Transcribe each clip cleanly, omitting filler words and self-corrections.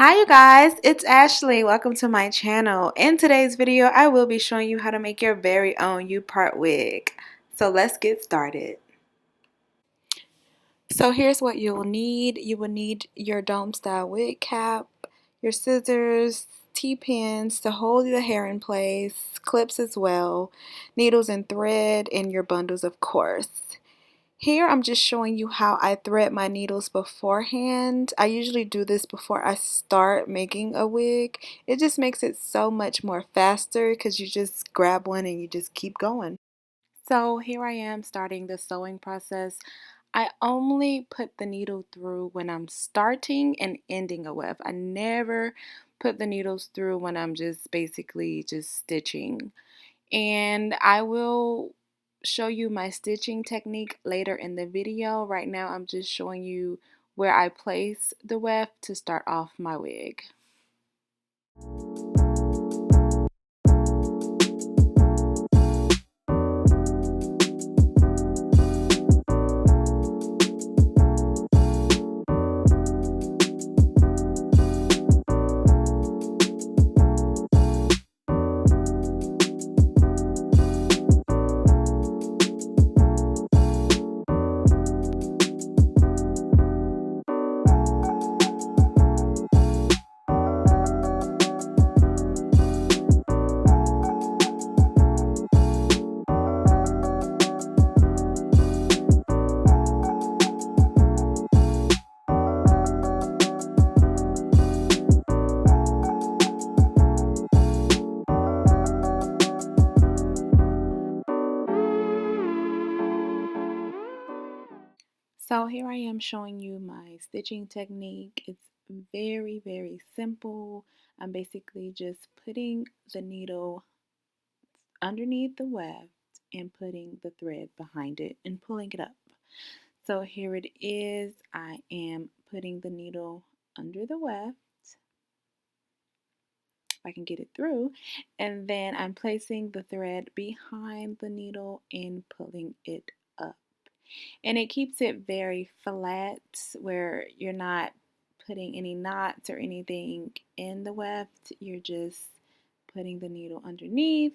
Hi you guys, it's Ashley. Welcome to my channel. In today's video, I will be showing you how to make your very own U-Part wig. So let's get started. So here's what you will need. You will need your dome style wig cap, your scissors, T-pins to hold the hair in place, clips as well, needles and thread, and your bundles of course. Here I'm just showing you how I thread my needles beforehand. I usually do this before I start making a wig. It just makes it so much more faster because you just grab one and you just keep going. So here I am starting the sewing process. I only put the needle through when I'm starting and ending a weft. I never put the needles through when I'm just basically just stitching. And I will show you my stitching technique later in the video. Right now I'm just showing you where I place the weft to start off my wig. So here I am showing you my stitching technique. It's very simple. I'm basically just putting the needle underneath the weft and putting the thread behind it and pulling it up. So here it is. I am putting the needle under the weft, if I can get it through, and then I'm placing the thread behind the needle and pulling it up. And it keeps it very flat where you're not putting any knots or anything in the weft. You're just putting the needle underneath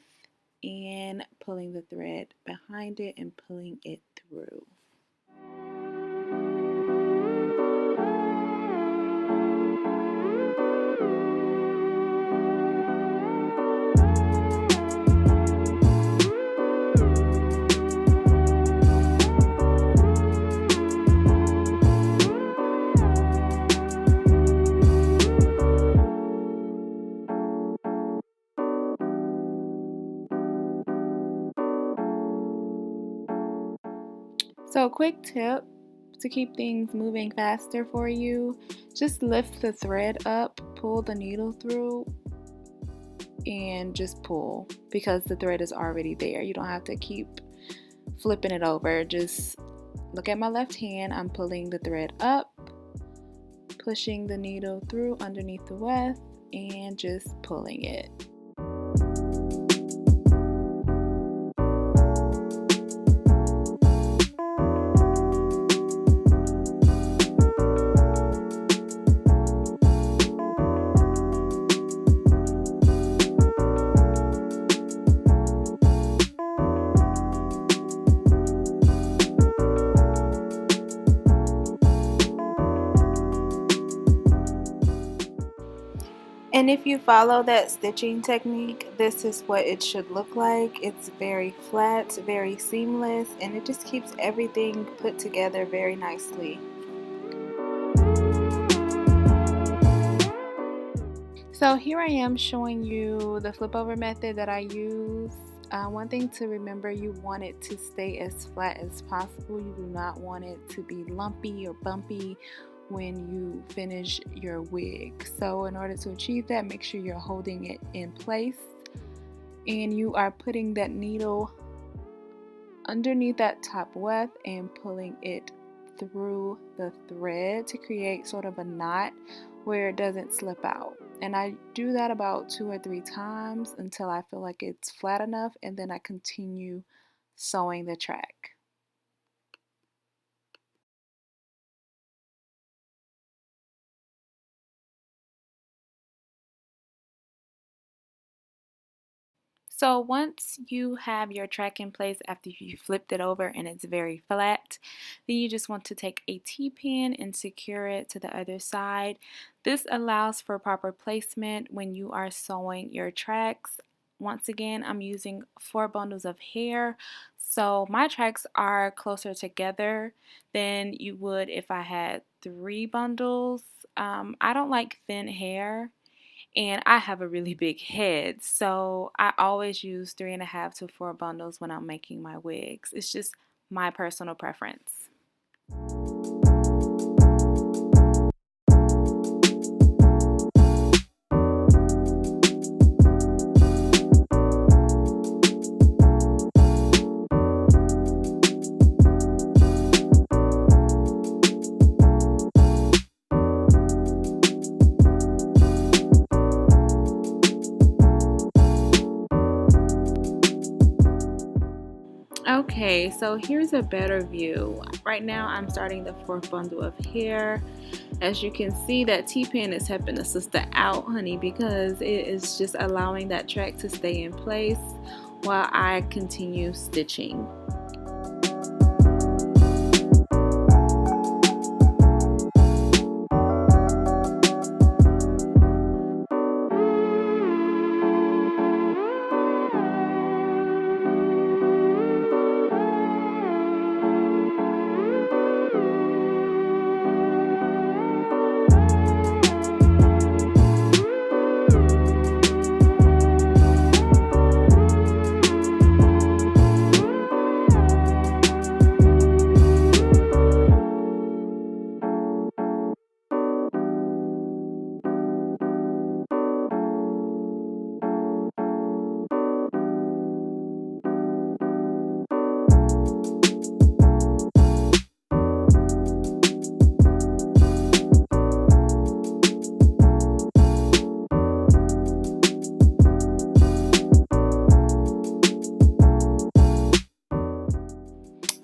and pulling the thread behind it and pulling it through. So, quick tip to keep things moving faster for you, just lift the thread up, pull the needle through, and just pull because the thread is already there. You don't have to keep flipping it over. Just look at my left hand. I'm pulling the thread up, pushing the needle through underneath the weft, and just pulling it. And if you follow that stitching technique, this is what it should look like. It's very flat, very seamless, and it just keeps everything put together very nicely. So here I am showing you the flip over method that I use. One thing to remember, you want it to stay as flat as possible. You do not want it to be lumpy or bumpy when you finish your wig. So in order to achieve that, make sure you're holding it in place and you are putting that needle underneath that top weft and pulling it through the thread to create sort of a knot where it doesn't slip out. And I do that about 2 or 3 times until I feel like it's flat enough, and then I continue sewing the track. So once you have your track in place after you flipped it over and it's very flat, then you just want to take a T-pin and secure it to the other side. This allows for proper placement when you are sewing your tracks. Once again, I'm using 4 bundles of hair, so my tracks are closer together than you would if I had 3 bundles. I don't like thin hair, and I have a really big head, so I always use 3.5 to 4 bundles when I'm making my wigs. It's just my personal preference. Okay, so here's a better view. Right now I'm starting the 4th bundle of hair. As you can see, that T-pin is helping the sister out, honey, because it is just allowing that track to stay in place while I continue stitching.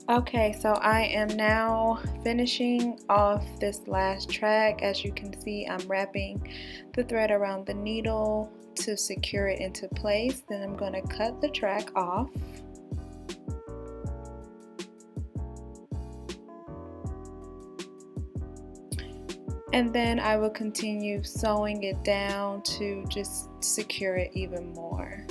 Okay, so I am now finishing off this last track. As you can see, I'm wrapping the thread around the needle to secure it into place. Then I'm going to cut the track off. And then I will continue sewing it down to just secure it even more.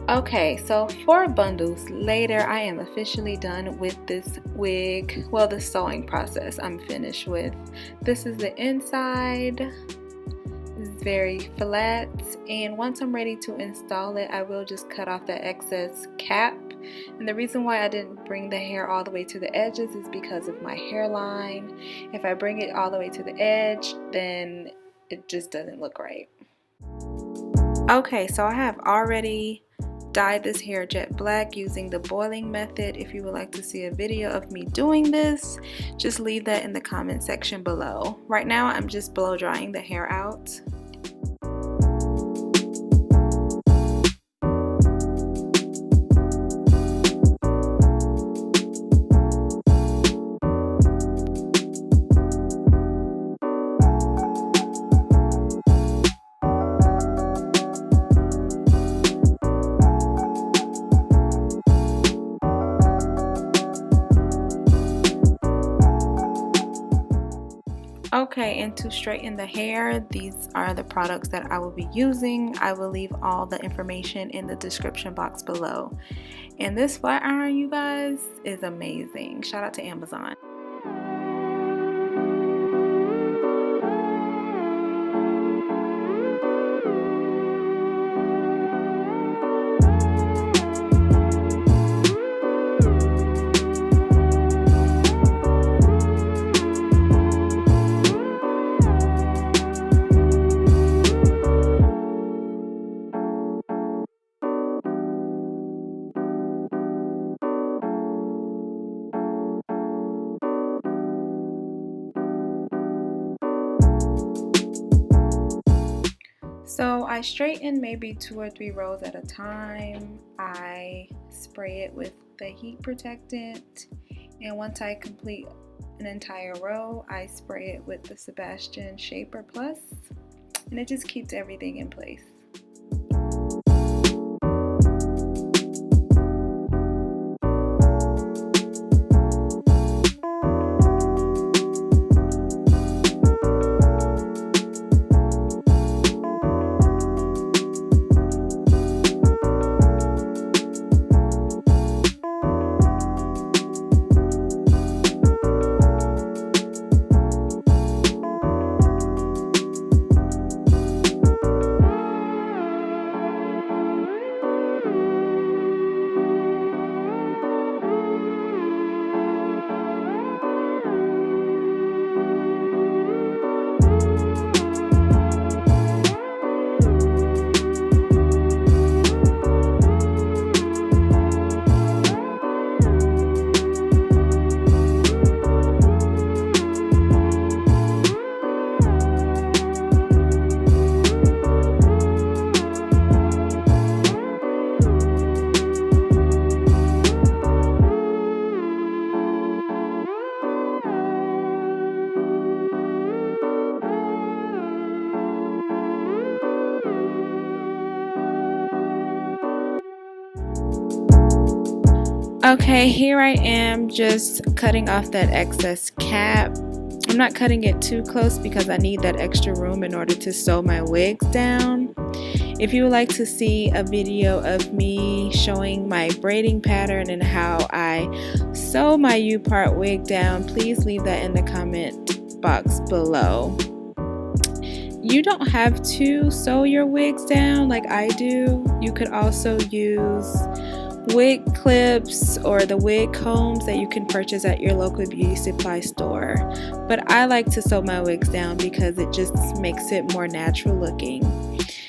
Okay, so 4 bundles later, I am officially done with this wig. Well, the sewing process I'm finished with. This is the inside. It's very flat, and once I'm ready to install it, I will just cut off the excess cap. And the reason why I didn't bring the hair all the way to the edges is because of my hairline. If I bring it all the way to the edge, then it just doesn't look right. Okay, so I have already dyed this hair jet black using the boiling method. If you would like to see a video of me doing this, just leave that in the comment section below. Right now I'm just blow drying the hair out. Okay, and to straighten the hair, these are the products that I will be using. I will leave all the information in the description box below. And this flat iron, you guys, is amazing. Shout out to Amazon. So I straighten maybe 2 or 3 rows at a time. I spray it with the heat protectant, and once I complete an entire row, I spray it with the Sebastian Shaper Plus, and it just keeps everything in place. Okay, here I am just cutting off that excess cap. I'm not cutting it too close because I need that extra room in order to sew my wigs down. If you would like to see a video of me showing my braiding pattern and how I sew my U-Part wig down, please leave that in the comment box below. You don't have to sew your wigs down like I do. You could also use wig clips or the wig combs that you can purchase at your local beauty supply store, but I like to sew my wigs down because it just makes it more natural looking.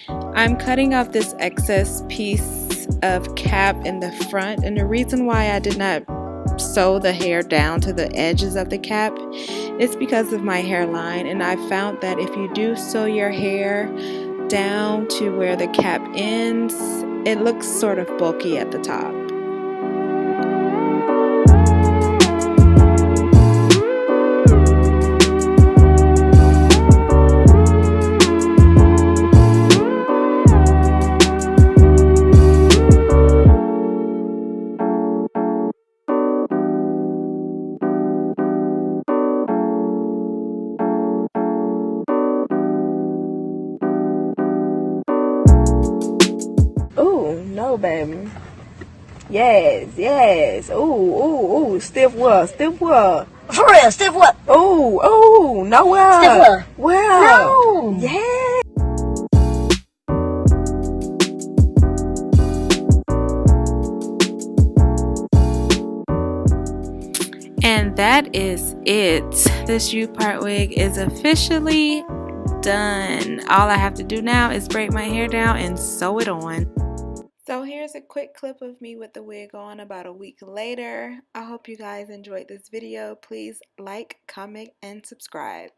I'm cutting off this excess piece of cap in the front, and the reason why I did not sew the hair down to the edges of the cap is because of my hairline, and I found that if you do sew your hair down to where the cap ends, it looks sort of bulky at the top. Ooh, no, baby. Yes, yes. Ooh, ooh, ooh. Stiff what? Stiff what? For real, stiff what? Ooh, ooh. No, well. Stiff what? Well. No. Yeah. And that is it. This U-Part wig is officially done. All I have to do now is braid my hair down and sew it on. So here's a quick clip of me with the wig on about a week later. I hope you guys enjoyed this video. Please like, comment, and subscribe.